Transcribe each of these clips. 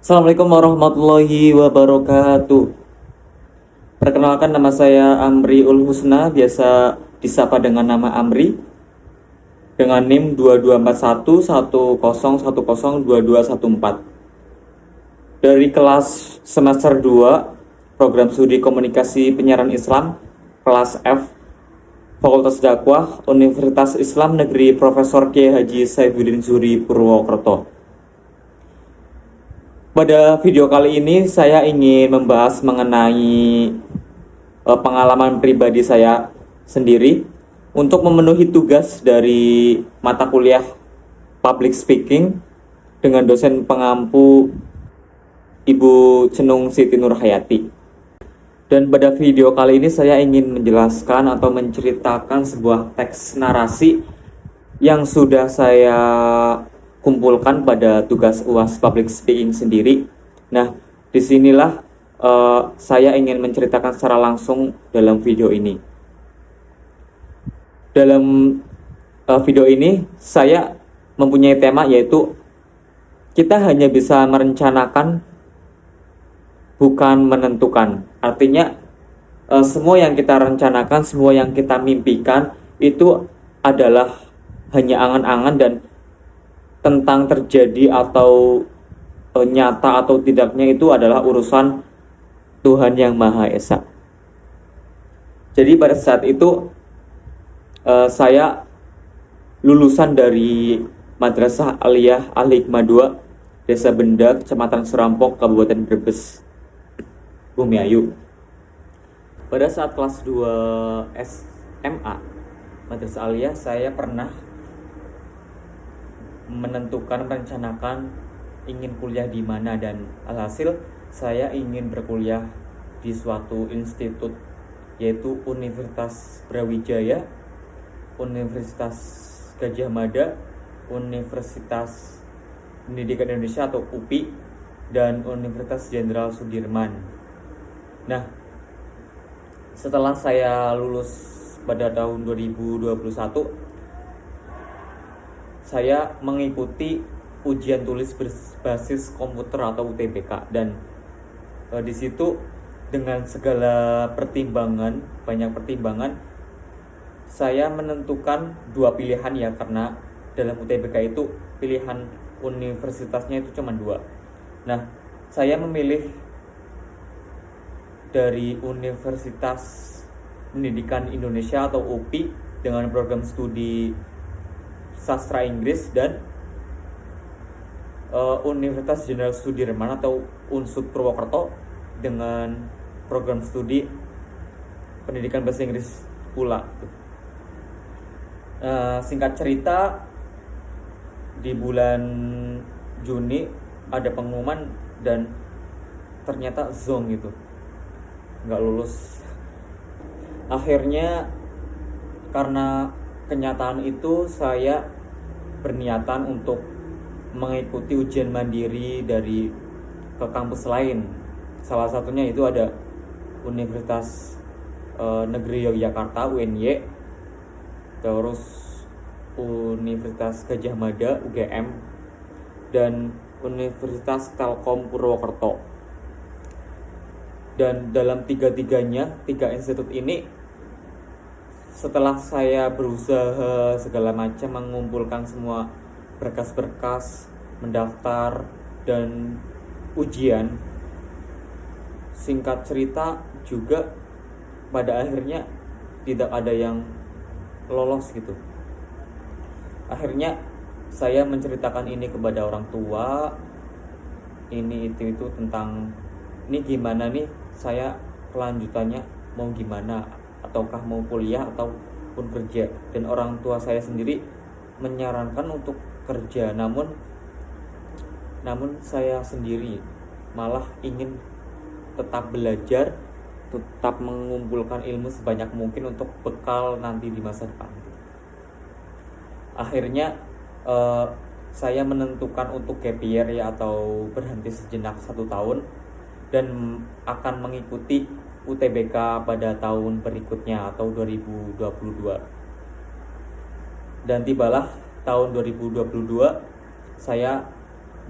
Assalamualaikum warahmatullahi wabarakatuh. Perkenalkan, nama saya Amri Ul Husna, biasa disapa dengan nama Amri, dengan NIM 224110102214. Dari kelas semester 2 Program Studi Komunikasi Penyiaran Islam, kelas F, Fakultas Dakwah, Universitas Islam Negeri Profesor Kiai Haji Saifuddin Zuhri Purwokerto. Pada video kali ini saya ingin membahas mengenai pengalaman pribadi saya sendiri untuk memenuhi tugas dari mata kuliah Public Speaking dengan dosen pengampu Ibu Cenung Siti Nurhayati. Dan pada video kali ini saya ingin menjelaskan atau menceritakan sebuah teks narasi yang sudah saya kumpulkan pada tugas UAS Public Speaking sendiri. Nah, disinilah saya ingin menceritakan secara langsung dalam video ini. Dalam video ini saya mempunyai tema, yaitu kita hanya bisa merencanakan, bukan menentukan. Artinya semua yang kita rencanakan, semua yang kita mimpikan itu adalah hanya angan-angan, dan tentang terjadi atau nyata atau tidaknya itu adalah urusan Tuhan Yang Maha Esa. Jadi pada saat itu saya lulusan dari Madrasah Aliyah Al-Hikmah 2, Desa Benda, Kecamatan Serampok, Kabupaten Brebes, Bumiayu. Pada saat kelas 2 SMA Madrasah Aliyah, saya pernah menentukan, merencanakan ingin kuliah di mana, dan alhasil saya ingin berkuliah di suatu institut, yaitu Universitas Brawijaya, Universitas Gadjah Mada, Universitas Pendidikan Indonesia atau UPI, dan Universitas Jenderal Sudirman. Nah, setelah saya lulus pada tahun 2021, saya mengikuti ujian tulis berbasis komputer atau UTBK, dan di situ dengan segala pertimbangan, banyak pertimbangan, saya menentukan dua pilihan ya, karena dalam UTBK itu pilihan universitasnya itu cuma dua. Nah, saya memilih dari Universitas Pendidikan Indonesia atau UPI dengan program studi sastra Inggris, dan Universitas Jenderal Sudirman atau UNSUD Purwokerto dengan program studi pendidikan bahasa Inggris pula. Singkat cerita, di bulan Juni ada pengumuman dan ternyata zonk gitu, nggak lulus. Akhirnya karena kenyataan itu, saya berniatan untuk mengikuti ujian mandiri dari ke kampus lain. Salah satunya itu ada Universitas Negeri Yogyakarta UNY, terus Universitas Gadjah Mada UGM, dan Universitas Telkom Purwokerto. Dan dalam tiga institut ini, setelah saya berusaha segala macam mengumpulkan semua berkas-berkas, mendaftar, dan ujian, singkat cerita juga pada akhirnya tidak ada yang lolos gitu. Akhirnya saya menceritakan ini kepada orang tua, ini itu tentang ini gimana nih, saya kelanjutannya mau gimana, ataukah mau kuliah ataupun kerja. Dan orang tua saya sendiri menyarankan untuk kerja, namun saya sendiri malah ingin tetap belajar, tetap mengumpulkan ilmu sebanyak mungkin untuk bekal nanti di masa depan. Akhirnya saya menentukan untuk gap year ya, atau berhenti sejenak 1 tahun, dan akan mengikuti UTBK pada tahun berikutnya atau 2022. Dan tibalah tahun 2022, saya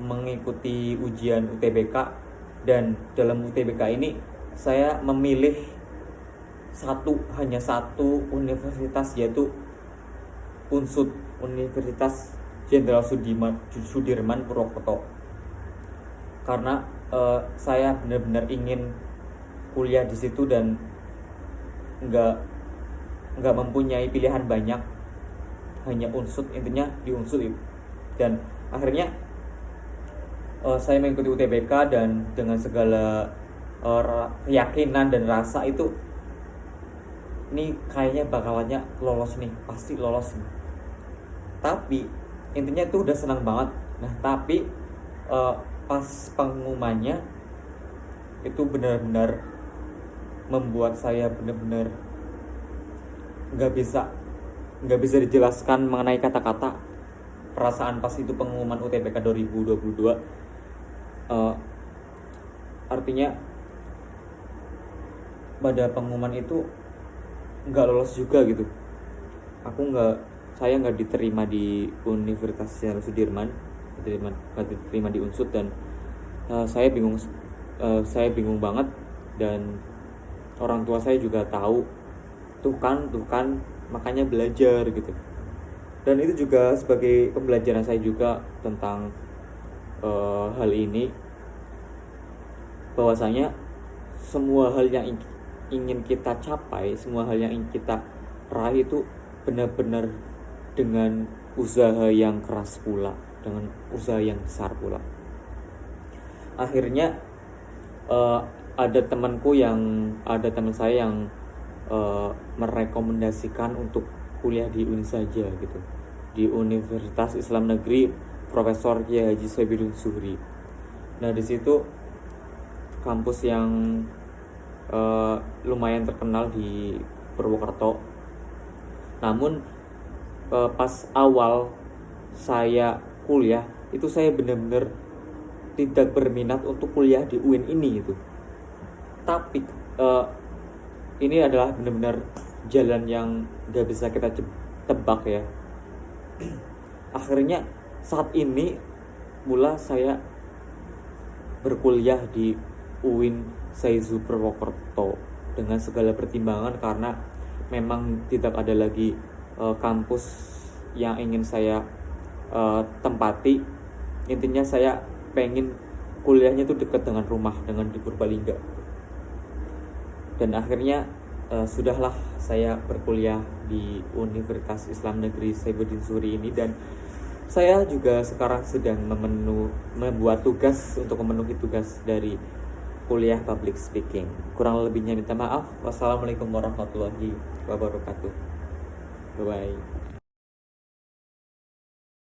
mengikuti ujian UTBK, dan dalam UTBK ini saya memilih hanya satu universitas, yaitu UNSUD, Universitas Jenderal Sudirman Purwokerto, karena saya benar-benar ingin kuliah di situ dan nggak mempunyai pilihan banyak, hanya UNSUD, intinya di UNSUD itu. Dan akhirnya saya mengikuti UTBK, dan dengan segala keyakinan dan rasa itu, ini kayaknya bakalannya lolos nih, pasti lolos nih. Tapi intinya itu udah senang banget. Nah tapi pas pengumumannya itu benar-benar membuat saya benar-benar nggak bisa dijelaskan mengenai kata-kata perasaan pas itu pengumuman UTBK 2022. Artinya pada pengumuman itu nggak lolos juga gitu. Saya nggak diterima di Universitas Jenderal Sudirman, nggak diterima di UNSUD, dan saya bingung banget. Dan orang tua saya juga tahu, tuh kan makanya belajar gitu. Dan itu juga sebagai pembelajaran saya juga tentang hal ini, bahwasanya semua hal yang ingin kita capai, semua hal yang ingin kita raih itu benar-benar dengan usaha yang keras pula, dengan usaha yang besar pula. Akhirnya ada teman saya yang merekomendasikan untuk kuliah di UIN saja gitu, di Universitas Islam Negeri Profesor Kiai Haji Sohibudin Zuhri. Nah di situ kampus yang lumayan terkenal di Purwokerto. Namun pas awal saya kuliah itu saya benar-benar tidak berminat untuk kuliah di UIN ini gitu. Tapi ini adalah benar-benar jalan yang gak bisa kita tebak ya. Akhirnya saat ini mula saya berkuliah di UIN Saizu Purwokerto dengan segala pertimbangan, karena memang tidak ada lagi kampus yang ingin saya tempati. Intinya saya pengen kuliahnya itu dekat dengan rumah, dengan di Purbalingga. Dan akhirnya sudahlah saya berkuliah di Universitas Islam Negeri Sohibudin Zuhri ini, dan saya juga sekarang sedang membuat tugas untuk memenuhi tugas dari kuliah public speaking. Kurang lebihnya minta maaf. Wassalamualaikum warahmatullahi wabarakatuh. Bye bye.